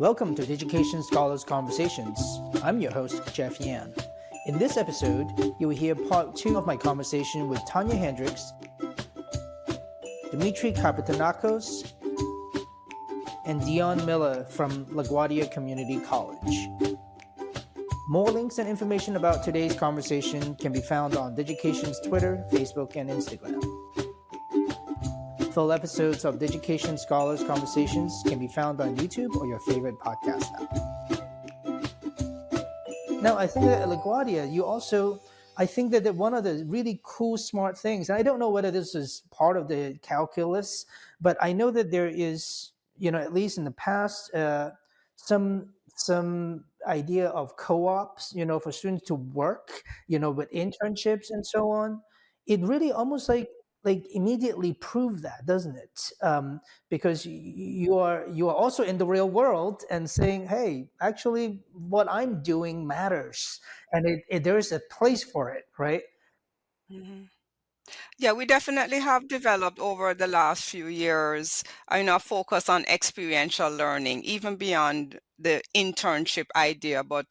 Welcome to Digication Scholars Conversations. I'm your host, Jeff Yan. In this episode, you will hear part 2 of my conversation with Tonya Hendrix, Demitri Kapetanakos, and Dionne Miller from LaGuardia Community College. More links and information about today's conversation can be found on Digication's Twitter, Facebook, and Instagram. Full episodes of Digication Scholars Conversations can be found on YouTube or your favorite podcast app. Now, I think that at LaGuardia, I think that one of the really cool, smart things, and I don't know whether this is part of the calculus, but I know that there is, at least in the past, some idea of co-ops, for students to work, with internships and so on. It really almost like immediately prove that, doesn't it? Because you are also in the real world and saying, hey, actually what I'm doing matters, and there's a place for it, right? Mm-hmm. Yeah, we definitely have developed over the last few years a focus on experiential learning, even beyond the internship idea, but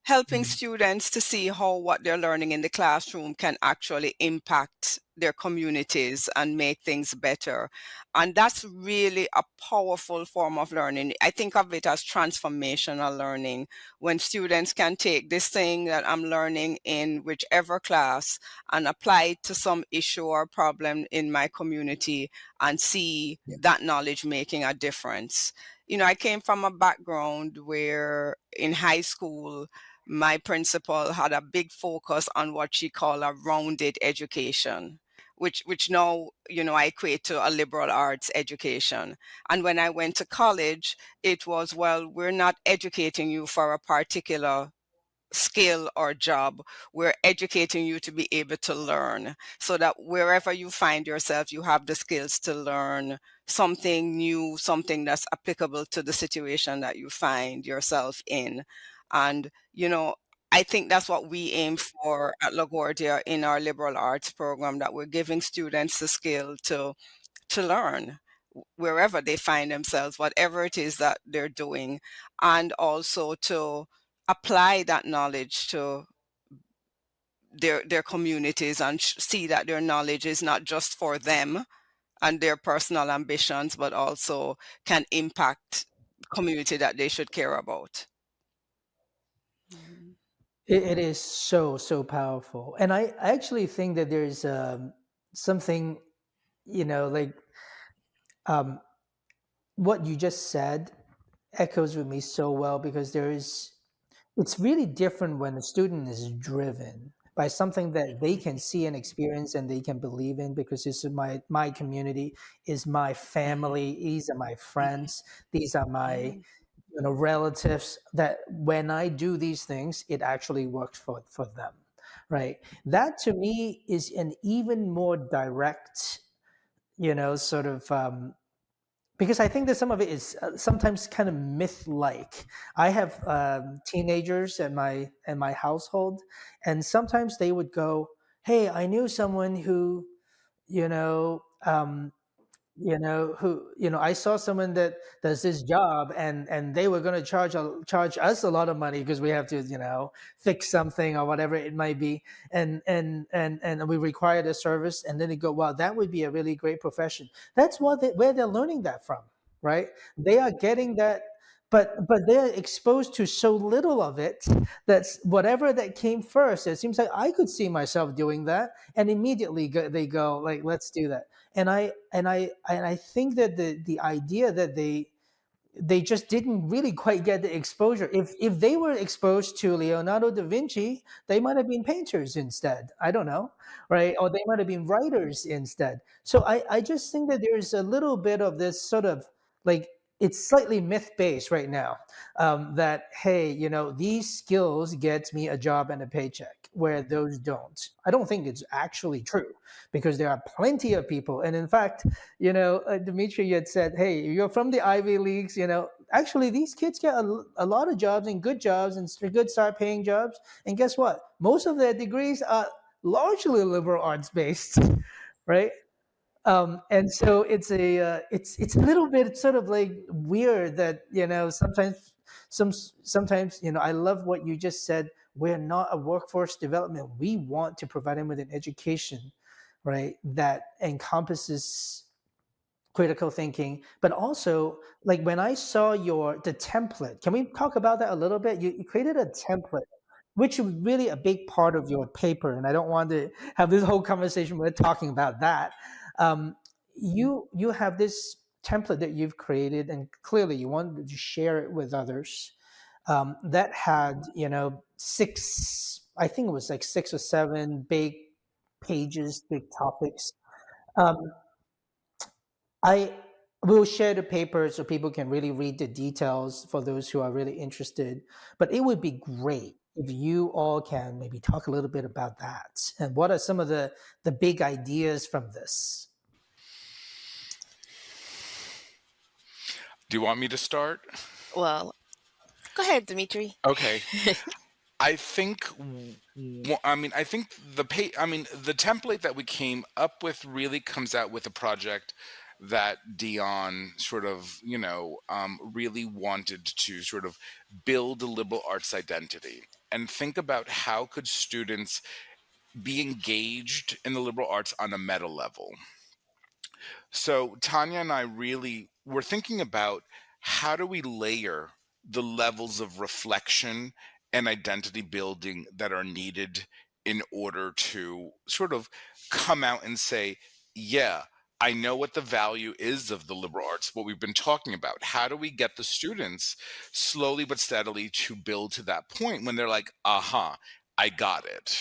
helping students to see how what they're learning in the classroom can actually impact their communities and make things better. And that's really a powerful form of learning. I think of it as transformational learning, when students can take this thing that I'm learning in whichever class and apply it to some issue or problem in my community and see that knowledge making a difference. I came from a background where in high school, my principal had a big focus on what she called a rounded education, which now, I equate to a liberal arts education. And when I went to college, it was, well, we're not educating you for a particular skill or job. We're educating you to be able to learn, so that wherever you find yourself, you have the skills to learn something new, something that's applicable to the situation that you find yourself in. And, I think that's what we aim for at LaGuardia in our liberal arts program, that we're giving students the skill to learn wherever they find themselves, whatever it is that they're doing, and also to apply that knowledge to their communities and see that their knowledge is not just for them and their personal ambitions, but also can impact community that they should care about. It is so powerful, and I actually think that there's something, what you just said echoes with me so well, because it's really different when a student is driven by something that they can see and experience and they can believe in, because this is my community, is my family, these are my friends, these are my relatives, that when I do these things, it actually works for them, right? That to me is an even more direct, sort of, because I think that some of it is sometimes kind of myth-like. I have teenagers in my household, and sometimes they would go, "Hey, I knew someone who, I saw someone that does this job, and they were going to charge us a lot of money because we have to, fix something or whatever it might be, and we require the service." And then they go, "Wow, that would be a really great profession." That's where they're learning that from, right? They are getting that. But they're exposed to so little of it, that's whatever that came first. It seems like I could see myself doing that, and immediately they go like, "Let's do that." And I think that the idea that they just didn't really quite get the exposure. If they were exposed to Leonardo da Vinci, they might have been painters instead. I don't know, right? Or they might have been writers instead. So I just think that there's a little bit of this sort of like, it's slightly myth-based right now, that, hey, these skills get me a job and a paycheck, where those don't. I don't think it's actually true, because there are plenty of people. And in fact, Demitri had said, hey, you're from the Ivy Leagues, actually these kids get a lot of jobs, and good jobs, and good start paying jobs. And guess what? Most of their degrees are largely liberal arts based, right? And so it's a little bit sort of like weird that sometimes I love what you just said. We're not a workforce development. We want to provide them with an education, right, that encompasses critical thinking, but also, like, when I saw the template, can we talk about that a little bit? You created a template, which is really a big part of your paper, and I don't want to have this whole conversation without talking about that. You have this template that you've created, and clearly you wanted to share it with others. That had I think it was like 6 or 7 big pages, big topics. Um, I will share the paper so people can really read the details for those who are really interested. But it would be great if you all can maybe talk a little bit about that and what are some of the big ideas from this. Do you want me to start? Well, go ahead, Dimitri. Okay. I think I think the template that we came up with really comes out with a project that Dionne sort of, really wanted to sort of build a liberal arts identity and think about how could students be engaged in the liberal arts on a meta level. So Tanya and I really were thinking about how do we layer the levels of reflection and identity building that are needed in order to sort of come out and say, yeah, I know what the value is of the liberal arts, what we've been talking about. How do we get the students slowly but steadily to build to that point when they're like, aha, I got it?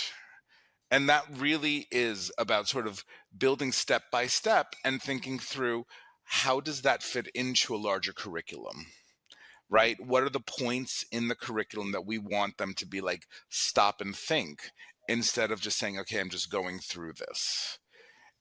And that really is about sort of building step by step and thinking through how does that fit into a larger curriculum, right? What are the points in the curriculum that we want them to be like, stop and think, instead of just saying, okay, I'm just going through this.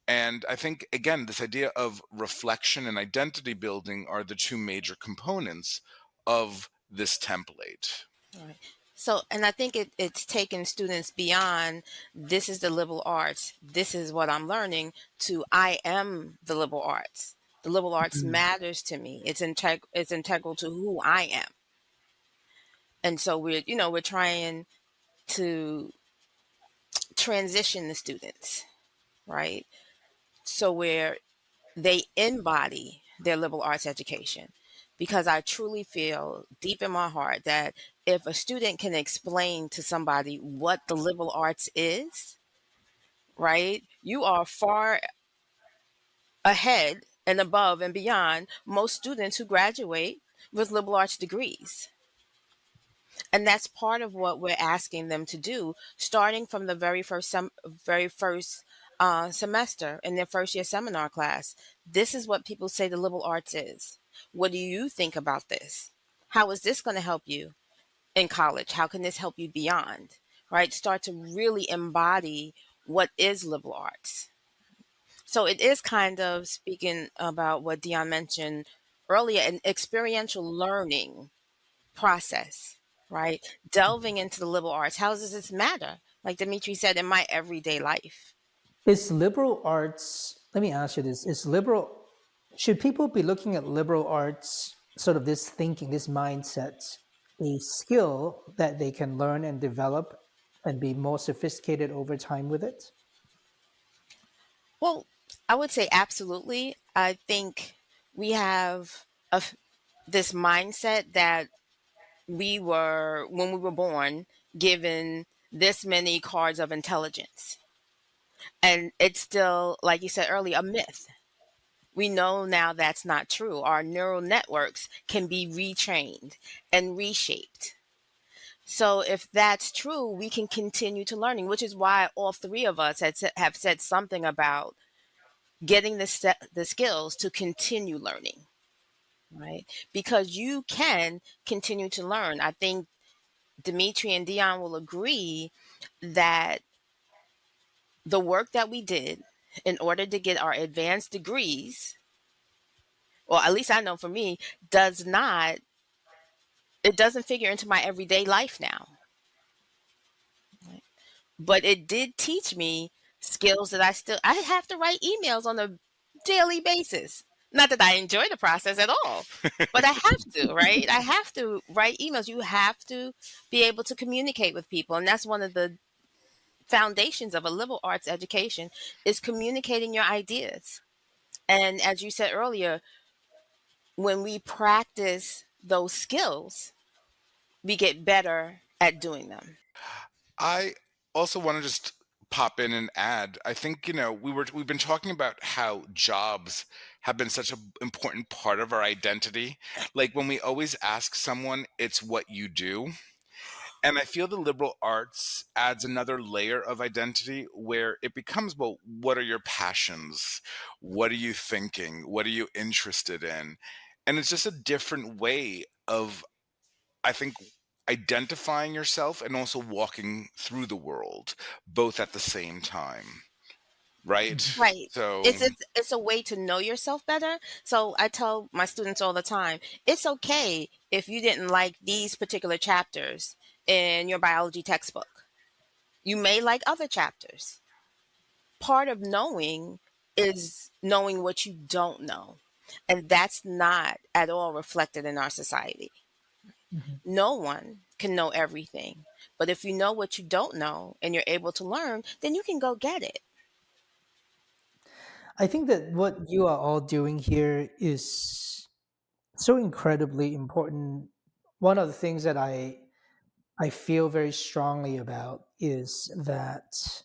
And I think, again, this idea of reflection and identity building are the two major components of this template. All right. So, and I think it's taken students beyond this is the liberal arts, this is what I'm learning, to I am the liberal arts. The liberal arts Mm. matters to me. It's integral to who I am. And so we're trying to transition the students, right? So where they embody their liberal arts education. Because I truly feel deep in my heart that if a student can explain to somebody what the liberal arts is, right, you are far ahead and above and beyond most students who graduate with liberal arts degrees. And that's part of what we're asking them to do, starting from the very first semester in their first year seminar class. This is what people say the liberal arts is. What do you think about this? How is this going to help you in college? How can this help you beyond? Right? Start to really embody what is liberal arts. So it is kind of speaking about what Dion mentioned earlier, an experiential learning process, right? Delving into the liberal arts. How does this matter? Like Dimitri said, in my everyday life. Is liberal arts, let me ask you this, should people be looking at liberal arts, sort of this thinking, this mindset, a skill that they can learn and develop and be more sophisticated over time with it? Well, I would say absolutely. I think we have this mindset that we were, when we were born, given this many cards of intelligence. And it's still, like you said earlier, a myth. We know now that's not true. Our neural networks can be retrained and reshaped. So if that's true, we can continue to learning, which is why all three of us have said something about getting the skills to continue learning, right? Because you can continue to learn. I think Dimitri and Dion will agree that the work that we did in order to get our advanced degrees, or at least I know for me, it doesn't figure into my everyday life now. Right? But it did teach me skills that I have to write emails on a daily basis. Not that I enjoy the process at all, but I have to, right? I have to write emails. You have to be able to communicate with people. And that's one of the foundations of a liberal arts education is communicating your ideas. And as you said earlier, when we practice those skills, we get better at doing them. I also want to just pop in and add. I think we've been talking about how jobs have been such an important part of our identity. Like when we always ask someone, it's what you do. And I feel the liberal arts adds another layer of identity where it becomes, well, what are your passions? What are you thinking? What are you interested in? And it's just a different way of, I think, identifying yourself and also walking through the world both at the same time, right? Right. So, It's a way to know yourself better. So I tell my students all the time, it's okay if you didn't like these particular chapters in your biology textbook. You may like other chapters. Part of knowing is knowing what you don't know. And that's not at all reflected in our society. Mhm. No one can know everything. But if you know what you don't know and you're able to learn, then you can go get it. I think that what you are all doing here is so incredibly important. One of the things that I feel very strongly about is that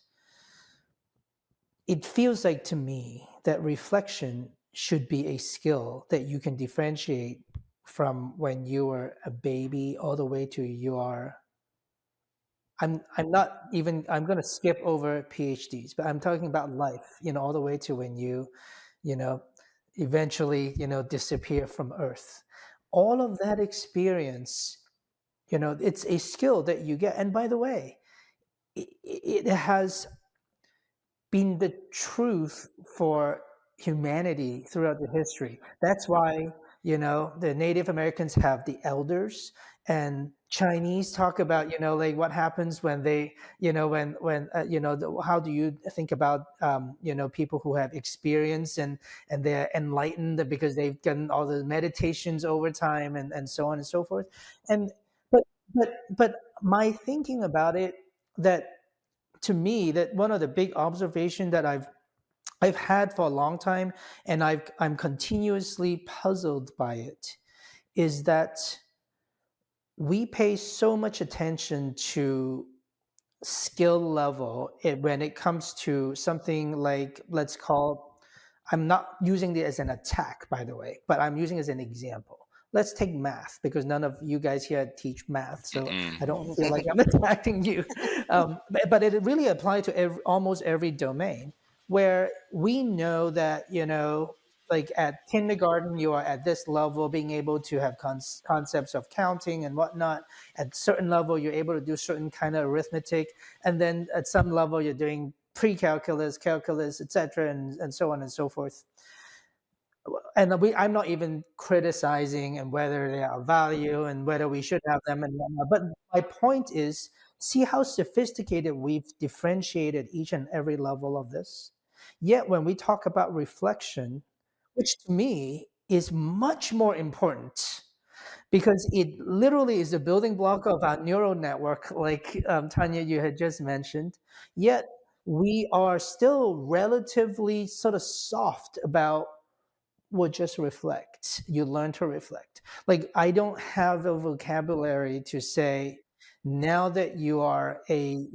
it feels like to me that reflection should be a skill that you can differentiate from when you were a baby all the way to you are. I'm not even, I'm going to skip over PhDs, but I'm talking about life, all the way to when you know eventually disappear from earth. All of that experience, it's a skill that you get. And by the way, it has been the truth for humanity throughout the history. That's why, the Native Americans have the elders, and Chinese talk about, like what happens when they, how do you think about, people who have experience and they're enlightened because they've done all the meditations over time and so on and so forth. And, but, but my thinking about it, that to me, that one of the big observation that I've had for a long time, and I'm continuously puzzled by it, is that we pay so much attention to skill level when it comes to something like, let's call, I'm not using it as an attack, by the way, but I'm using it as an example. Let's take math, because none of you guys here teach math, so I don't feel like I'm attacking you. But it really applies to almost every domain, where we know that, like at kindergarten, you are at this level, being able to have concepts of counting and whatnot. At certain level, you're able to do certain kind of arithmetic, and then at some level, you're doing pre-calculus, calculus, etc., and so on and so forth. And I'm not even criticizing and whether they are value and whether we should have them and whatnot. But my point is, see how sophisticated we've differentiated each and every level of this. Yet when we talk about reflection, which to me is much more important, because it literally is the building block of our neural network, like Tonya, you had just mentioned. Yet we are still relatively sort of soft about, well, just reflect. You learn to reflect. Like, I don't have the vocabulary to say, now that you are a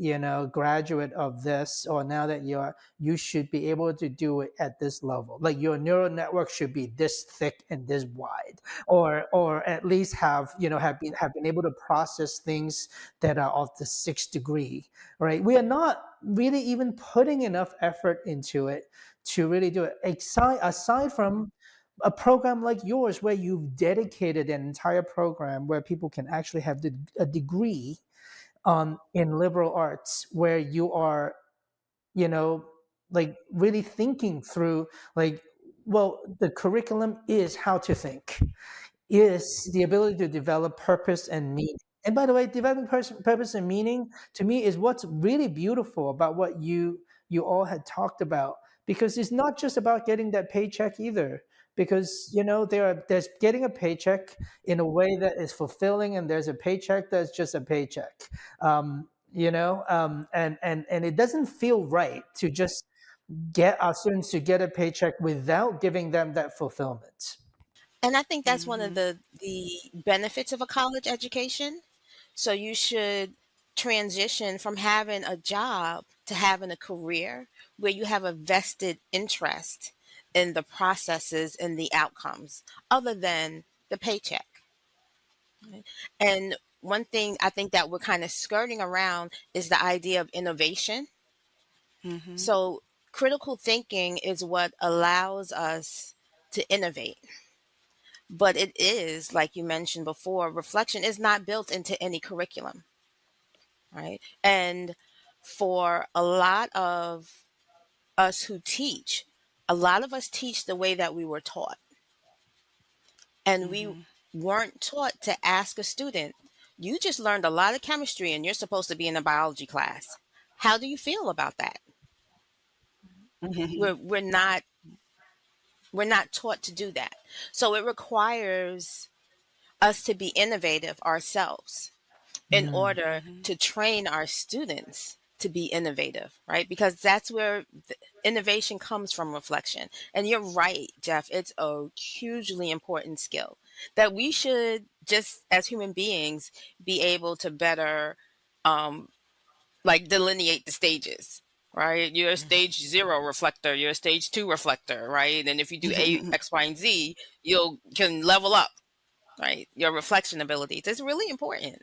graduate of this, or now that you should be able to do it at this level. Like, your neural network should be this thick and this wide, or at least have been able to process things that are of the sixth degree. Right? We are not really even putting enough effort into it to really do it. Aside from a program like yours, where you've dedicated an entire program where people can actually have a degree in liberal arts, where you are, you know, like really thinking through, like, well, the curriculum is how to think, is the ability to develop purpose and meaning. And by the way, developing purpose and meaning, to me, is what's really beautiful about what you all had talked about, because it's not just about getting that paycheck either. Because there's getting a paycheck in a way that is fulfilling, and there's a paycheck that's just a paycheck. And it doesn't feel right to just get our students to get a paycheck without giving them that fulfillment. And I think that's one of Mhm. the benefits of a college education. So you should transition from having a job to having a career where you have a vested interest in the processes and the outcomes other than the paycheck. Right? And one thing I think that we're kind of skirting around is the idea of innovation. Mhm. So critical thinking is what allows us to innovate. But it is, like you mentioned before, reflection is not built into any curriculum, right? And for a lot of us who teach, a lot of us teach the way that we were taught. And we Mhm. weren't taught to ask a student, you just learned a lot of chemistry and you're supposed to be in a biology class. How do you feel about that? Mhm. We're not taught to do that. So it requires us to be innovative ourselves in Mm. order Mhm. to train our students to be innovative, right? Because that's where the innovation comes from, reflection. And you're right, Jeff, it's a hugely important skill that we should, just as human beings, be able to better um, like delineate the stages. Right, you're a stage 0 reflector, you're a stage 2 reflector, right? And if you do A, X, Y, and Z, you'll can level up, right? Your reflection abilities. It's really important.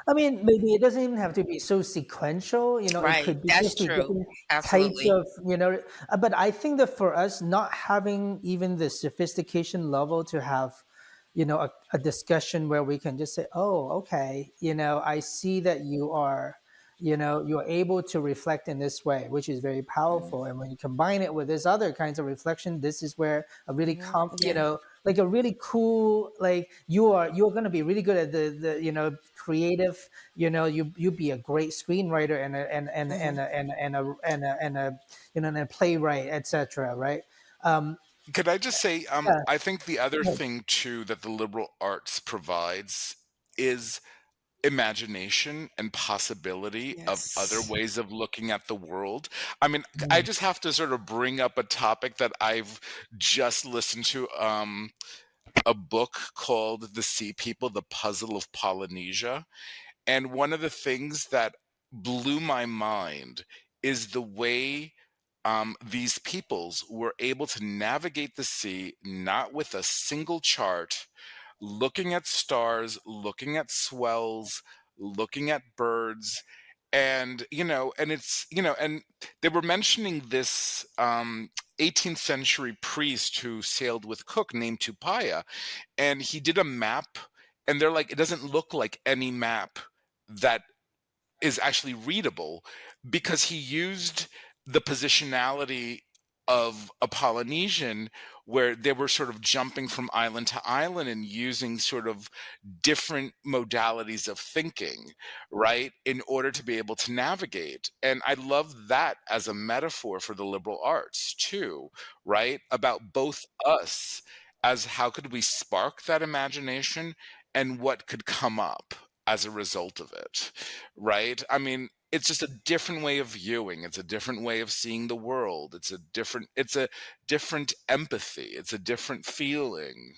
I mean, maybe it doesn't even have to be so sequential. It Right, could be that's just through true. different types Absolutely. of, but I think that for us, not having even the sophistication level to have, a discussion where we can just say, oh, okay, I see that you're able to reflect in this way, which is very Mm, powerful. And when you combine it with this other kinds of reflection, this is where a really yeah. like a really cool, like you're going to be really good at the creative, you be a great screenwriter and Mhm. and a playwright, etc., right? um Could I just say, yeah, I think the other yeah. thing too that the liberal arts provides is imagination and possibility of other Yes. ways of looking at the world. I mean, I Mm. just have to sort of bring up a topic that I've just listened to, a book called The Sea People, The Puzzle of Polynesia. And one of the things that blew my mind is the way these peoples were able to navigate the sea, not with a single chart, looking at stars, looking at swells, looking at birds. And and they were mentioning this 18th century priest who sailed with Cook named Tupaya, and he did a map, and they're like, it doesn't look like any map that is actually readable, because he used the positionality of a Polynesian, where they were sort of jumping from island to island and using sort of different modalities of thinking, right, in order to be able to navigate. And I love that as a metaphor for the liberal arts too, right? About both us, as how could we spark that imagination and what could come up as a result of it, right? I mean, it's just a different way of viewing. It's a different way of seeing the world. It's a different empathy. It's a different feeling,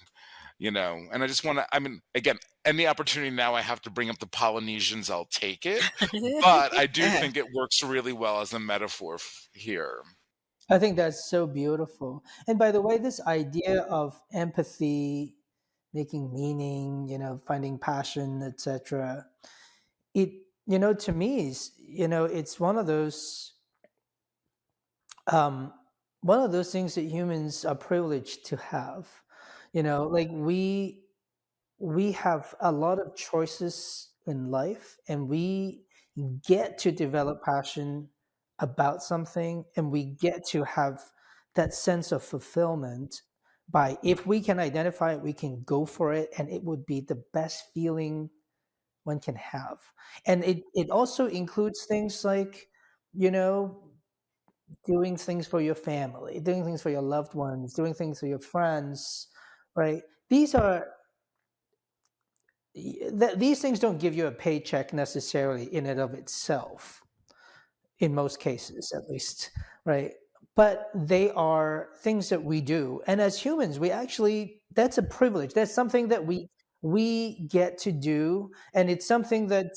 and I just want to, I mean, again, any opportunity now I have to bring up the Polynesians, I'll take it. But I do think it works really well as a metaphor here. I think that's so beautiful. And by the way, this idea of empathy, making meaning, finding passion, etc., it, to me is, it's um, one of those things that humans are privileged to have. Like we have a lot of choices in life, and we get to develop passion about something, and we get to have that sense of fulfillment by, if we can identify it, we can go for it, and it would be the best feeling one can have. And it also includes things like, you know doing things for your family, doing things for your loved ones, doing things for your friends, right? These are these things don't give you a paycheck necessarily in and of itself, in most cases at least, right? But they are things that we do, and as humans we actually, that's a privilege, that's something that we get to do, and it's something that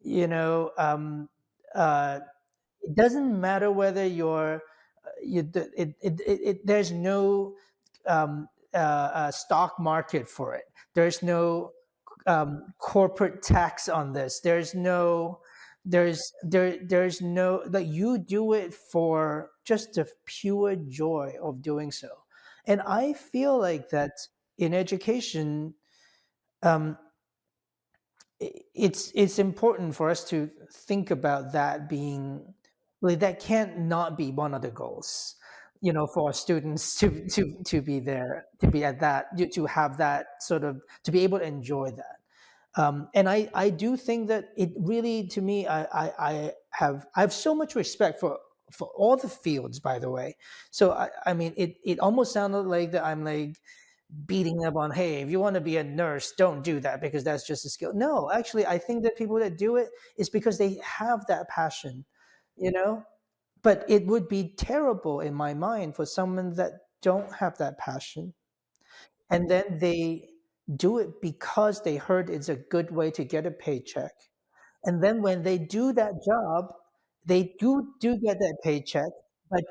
you know uh, it doesn't matter whether you're there's no stock market for it, there's no corporate tax on this, there's no, like, you do it for just the pure joy of doing so. And I feel like that in education, um, it's important for us to think about that being, like, that can't not be one of the goals, for our students to be there, to be at that, to have that sort of, to be able to enjoy that. And I do think that it really, to me, I have so much respect for all the fields, by the way. So I mean, it almost sounded like that I'm like beating up on, hey, if you want to be a nurse, don't do that because that's just a skill. No, actually, I think that people that do it is because they have that passion, you know. But it would be terrible in my mind for someone that don't have that passion, and then they do it because they heard it's a good way to get a paycheck, and then when they do that job, they do get that paycheck, but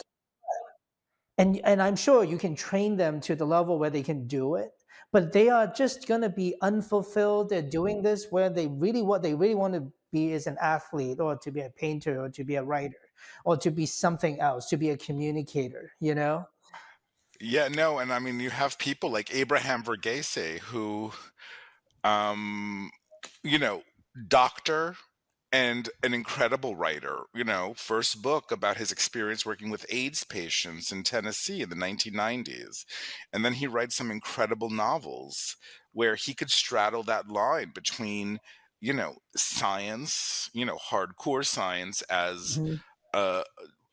and I'm sure you can train them to the level where they can do it, but they are just going to be unfulfilled. They're doing this where what they really want to be is an athlete, or to be a painter, or to be a writer, or to be something else, to be a communicator, Yeah, no, and I mean you have people like Abraham Verghese who um you know, doctor and an incredible writer, first book about his experience working with AIDS patients in Tennessee in the 1990s. And then he writes some incredible novels where he could straddle that line between, science, hardcore science as Mhm.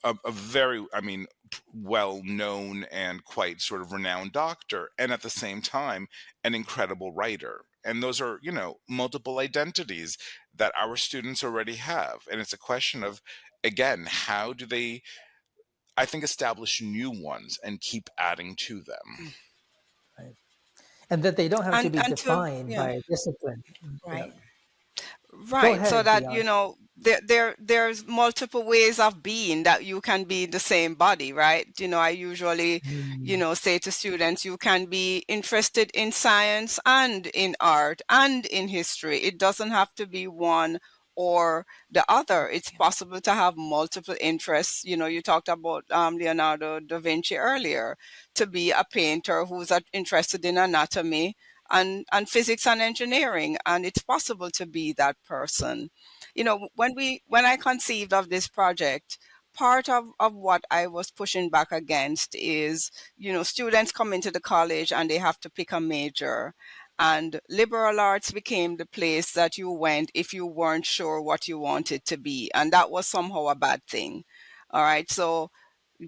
a, a very, I mean, well known and quite sort of renowned doctor, and at the same time, an incredible writer. And those are, multiple identities that our students already have. And it's a question of, again, how do they, I think, establish new ones and keep adding to them? Right. And that they don't have to be And to, defined yeah. by a discipline. Yeah. Right. Go Right, so ahead, that Dion. there's multiple ways of being that you can be the same body, right? I usually, Mm, say to students, you can be interested in science and in art and in history. It doesn't have to be one or the other. It's possible to have multiple interests. You talked about Leonardo da Vinci earlier, to be a painter who's interested in anatomy and physics and engineering, and it's possible to be that person. When I conceived of this project, part of what I was pushing back against is, students come into the college and they have to pick a major, and liberal arts became the place that you went if you weren't sure what you wanted to be, and that was somehow a bad thing. All right, so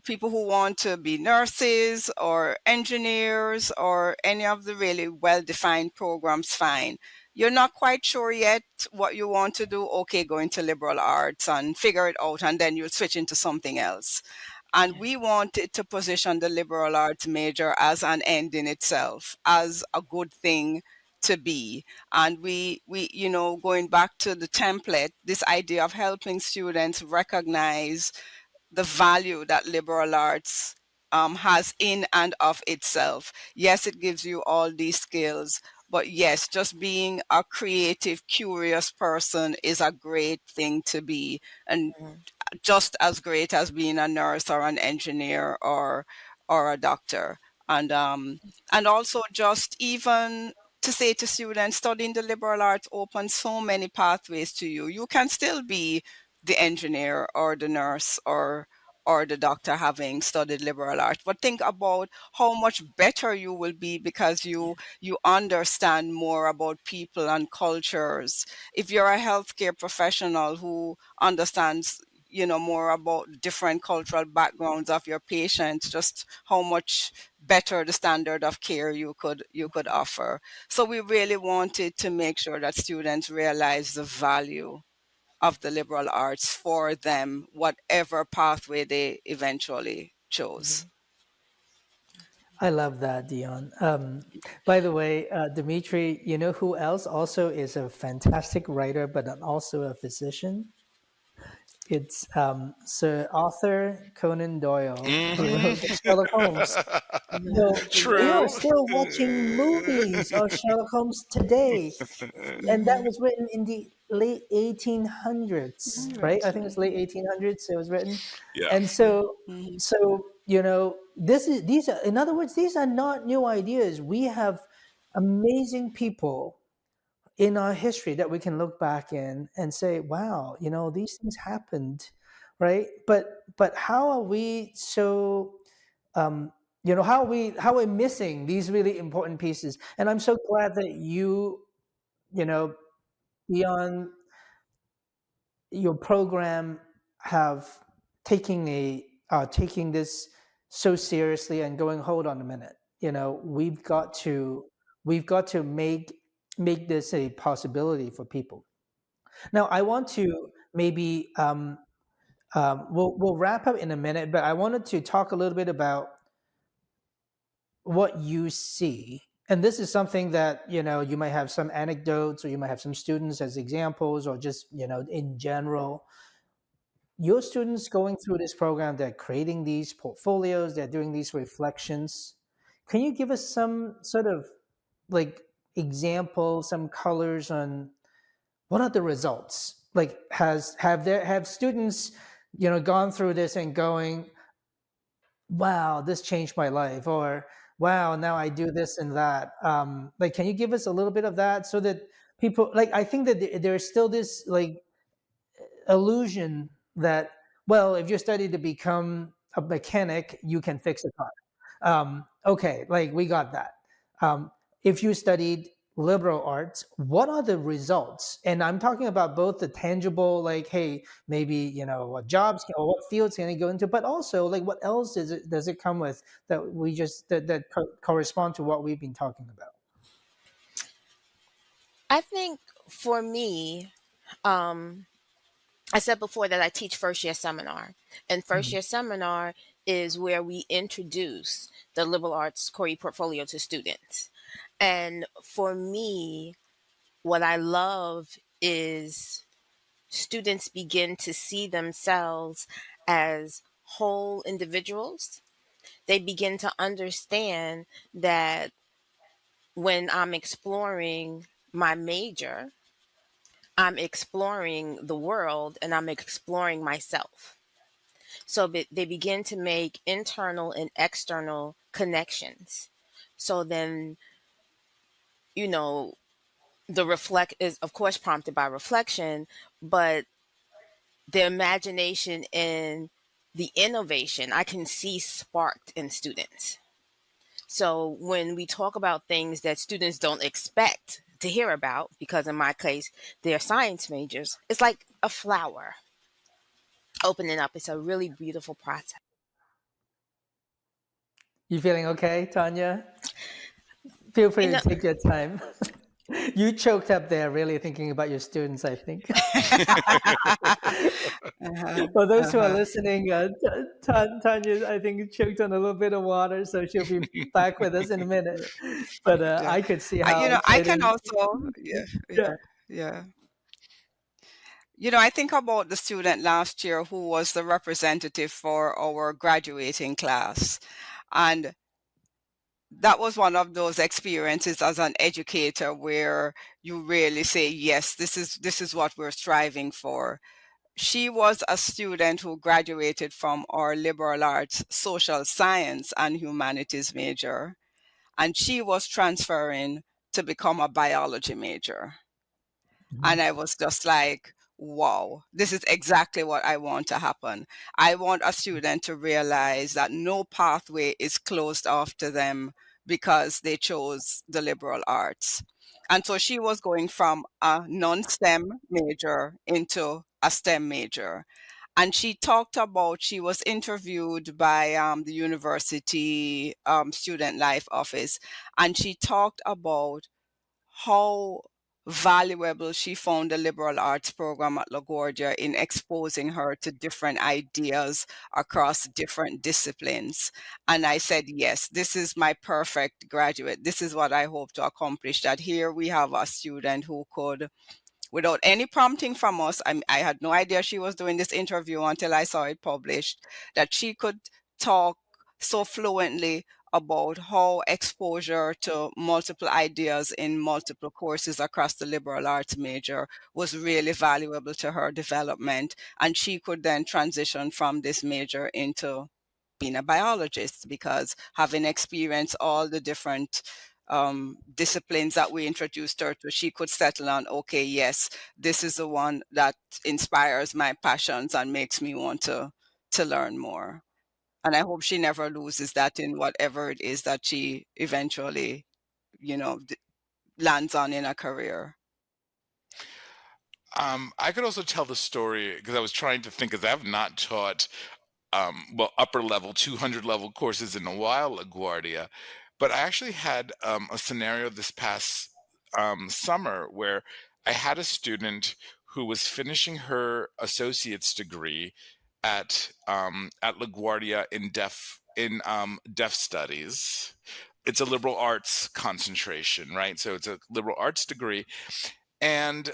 people who want to be nurses or engineers or any of the really well-defined programs, fine. You're not quite sure yet what you want to do, okay, go into liberal arts and figure it out, and then you'll switch into something else. And we wanted to position the liberal arts major as an end in itself, as a good thing to be. And we going back to the template, this idea of helping students recognize the value that liberal arts has in and of itself. Yes, it gives you all these skills, but yes, just being a creative, curious person is a great thing to be, and Mhm. just as great as being a nurse or an engineer or a doctor. And also, just even to say to students, studying the liberal arts opens so many pathways to you. You can still be the engineer or the nurse or the doctor having studied liberal arts, but think about how much better you will be because you understand more about people and cultures. If you're a healthcare professional who understands more about different cultural backgrounds of your patients, just how much better the standard of care you could offer. So we really wanted to make sure that students realize the value of the liberal arts for them, whatever pathway they eventually chose. I love that, Dion. By the way, Dimitri, you know who else also is a fantastic writer, but also a physician? It's Sir Arthur Conan Doyle, who Hmm. wrote Sherlock Holmes. So we are True. still watching movies of Sherlock Holmes today, and that Mhm. was written in the late 1800s, right? I think it's late 1800s it was written. Yeah. And so Mhm. these are, in other words, these are not new ideas. We have amazing people in our history that we can look back in and say, wow, these things happened, right? But how are we so how are we missing these really important pieces? And I'm so glad that you know beyond your program have taking this so seriously and going, hold on a minute, we've got to make this a possibility for people. Now I want to maybe we'll wrap up in a minute, but I wanted to talk a little bit about what you see. And this is something that you might have some anecdotes, or you might have some students as examples, or just in general, your students going through this program, they're creating these portfolios, they're doing these reflections. Can you give us some sort of like example, some colors on what are the results? Like, have students gone through this and going, wow, this changed my life, or wow, now I do this and that. Like, can you give us a little bit of that, so that people, like, I think that there's still this like illusion that, well, if you study to become a mechanic, you can fix a car. Okay, like, we got that. If you studied liberal arts, what are the results? And I'm talking about both the tangible, like, hey, maybe what jobs or what fields can I go into, but also like what else does it come with that we just that correspond to what we've been talking about. I think for me, um, I said before that I teach first year seminar, and first Mhm. year seminar is where we introduce the liberal arts core portfolio to students. And for me, what I love is students begin to see themselves as whole individuals. They begin to understand that when I'm exploring my major, I'm exploring the world and I'm exploring myself. So they begin to make internal and external connections. So then, you know, the reflect is, of course, prompted by reflection, but the imagination and the innovation I can see sparked in students. So when we talk about things that students don't expect to hear about, because in my case, they're science majors, it's like a flower opening up. It's a really beautiful process. You feeling okay, Tanya? Feel free You to know, take your time. You choked up there, really thinking about your students, I think. Uh-huh. For those who are Uh-huh. listening, Tanya, I think, choked on a little bit of water, so she'll be back with us in a minute. But Yeah. I could see I, how I can excited. also, yeah, Yeah. yeah, yeah. I think about the student last year who was the representative for our graduating class. And that was one of those experiences as an educator where you really say, yes, this is what we're striving for. She was a student who graduated from our liberal arts, social science, and humanities major, and she was transferring to become a biology major. And I was just like, wow, this is exactly what I want to happen. I want a student to realize that no pathway is closed off to them because they chose the liberal arts. And so she was going from a non STEM major into a STEM major. And she talked about, she was interviewed by the university student life office, and she talked about how valuable she found the liberal arts program at LaGuardia in exposing her to different ideas across different disciplines. And I said, yes, this is my perfect graduate. This is what I hope to accomplish, that here we have a student who could, without any prompting from us, I had no idea she was doing this interview until I saw it published, that she could talk so fluently about how exposure to multiple ideas in multiple courses across the liberal arts major was really valuable to her development. And she could then transition from this major into being a biologist, because having experienced all the different disciplines that we introduced her to, she could settle on, okay, yes, this is the one that inspires my passions and makes me want to learn more. And I hope she never loses that in whatever it is that she eventually, lands on in a career. I could also tell the story because I was trying to think, because I have not taught well, upper level 200 level courses in a while, LaGuardia, but I actually had a scenario this past summer where I had a student who was finishing her associate's degree at LaGuardia in deaf studies. It's a liberal arts concentration, right? So it's a liberal arts degree, and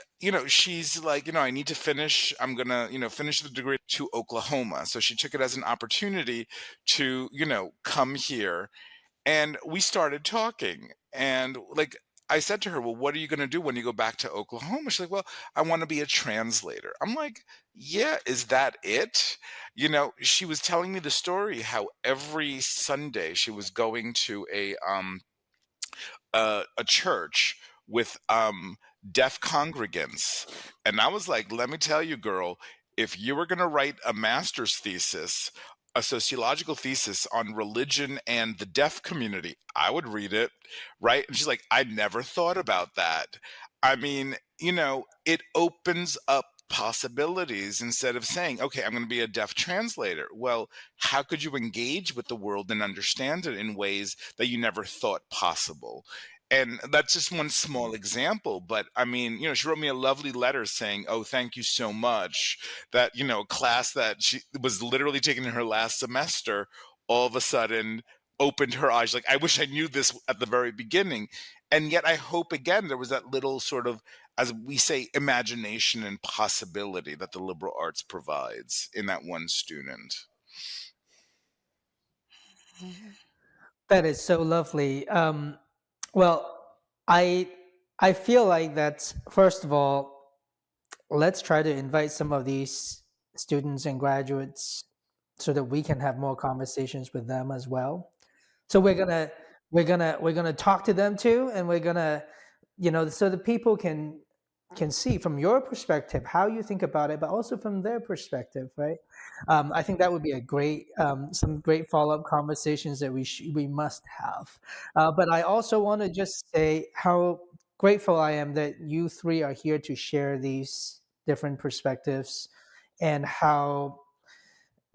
she's like, I need to finish, I'm gonna finish the degree to Oklahoma. So she took it as an opportunity to come here, and we started talking, and like I said to her, well, what are you going to do when you go back to Oklahoma? She's like, well, I want to be a translator. I'm like, yeah, is that it? She was telling me the story how every Sunday she was going to a church with deaf congregants. And I was like, let me tell you, girl, if you were going to write a master's thesis, a sociological thesis on religion and the deaf community, I would read it, right? And she's like, I never thought about that. I mean, it opens up possibilities. Instead of saying, okay, I'm going to be a deaf translator, well, how could you engage with the world and understand it in ways that you never thought possible? And that's just one small example, but I mean, she wrote me a lovely letter saying, oh, thank you so much, that class that she was literally taking in her last semester all of a sudden opened her eyes. Like, I wish I knew this at the very beginning. And yet I hope, again, there was that little sort of, as we say, imagination and possibility that the liberal arts provides in that one student. That is so lovely. Well, I I feel like that's, first of all, let's try to invite some of these students and graduates so that we can have more conversations with them as well. So we're gonna talk to them too, and we're gonna, so the people can see from your perspective how you think about it, but also from their perspective, right? I think that would be a great, some great follow up conversations that we must have. But I also want to just say how grateful I am that you three are here to share these different perspectives, and how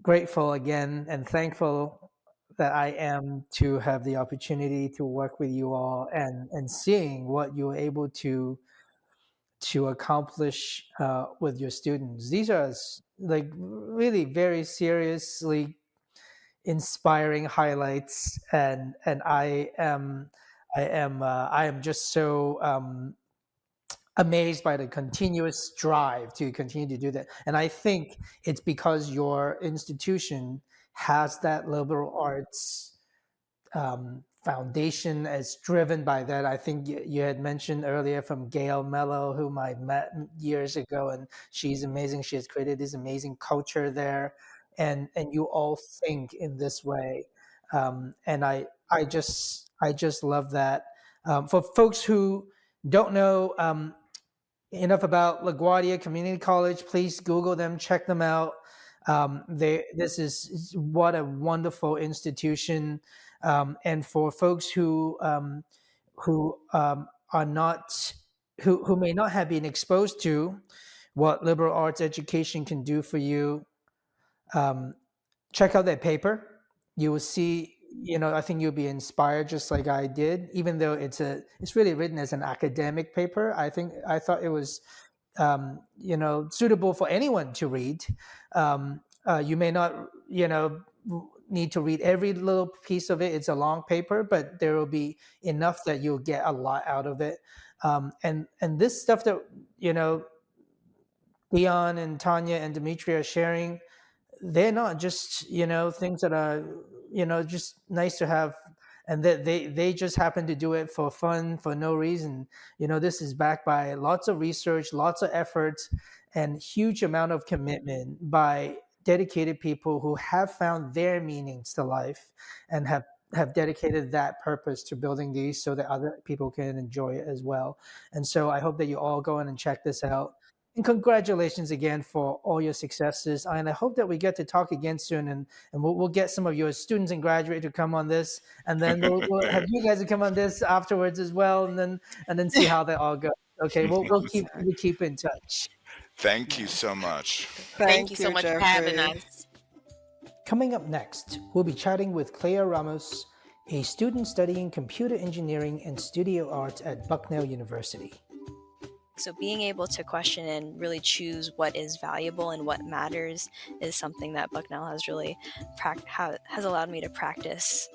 grateful again and thankful that I am to have the opportunity to work with you all, and seeing what you were able to accomplish with your students. These are like really very seriously inspiring highlights, and I am just so amazed by the continuous drive to continue to do that. And I think it's because your institution has that liberal arts foundation as driven by that. I think you had mentioned earlier from Gail Mello, whom I met years ago, and she's amazing. She has created this amazing culture there, and you all think in this way, and I just love that. For folks who don't know enough about LaGuardia Community College, please Google them, check them out. This is what a wonderful institution. And for folks who are not, who may not have been exposed to what liberal arts education can do for you, check out their paper. You will see, I think you'll be inspired just like I did, even though it's really written as an academic paper. I thought it was, suitable for anyone to read. You may not, need to read every little piece of it. It's a long paper, but there will be enough that you'll get a lot out of it. And this stuff that, Dionne and Tonya and Demitri are sharing, they're not just things that are just nice to have, and that they just happen to do it for fun for no reason. This is backed by lots of research, lots of effort, and huge amount of commitment by dedicated people who have found their meanings to life and have dedicated that purpose to building these so that other people can enjoy it as well. And so I hope that you all go in and check this out. And congratulations again for all your successes. And I hope that we get to talk again soon, and we'll get some of your students and graduates to come on this, and then we'll have you guys to come on this afterwards as well, and then see how that all goes. Okay, we'll keep in touch. Thank you so much. Thank you so much for having us. Coming up next, we'll be chatting with Clea Ramos, a student studying computer engineering and studio arts at Bucknell University. So being able to question and really choose what is valuable and what matters is something that Bucknell has really has allowed me to practice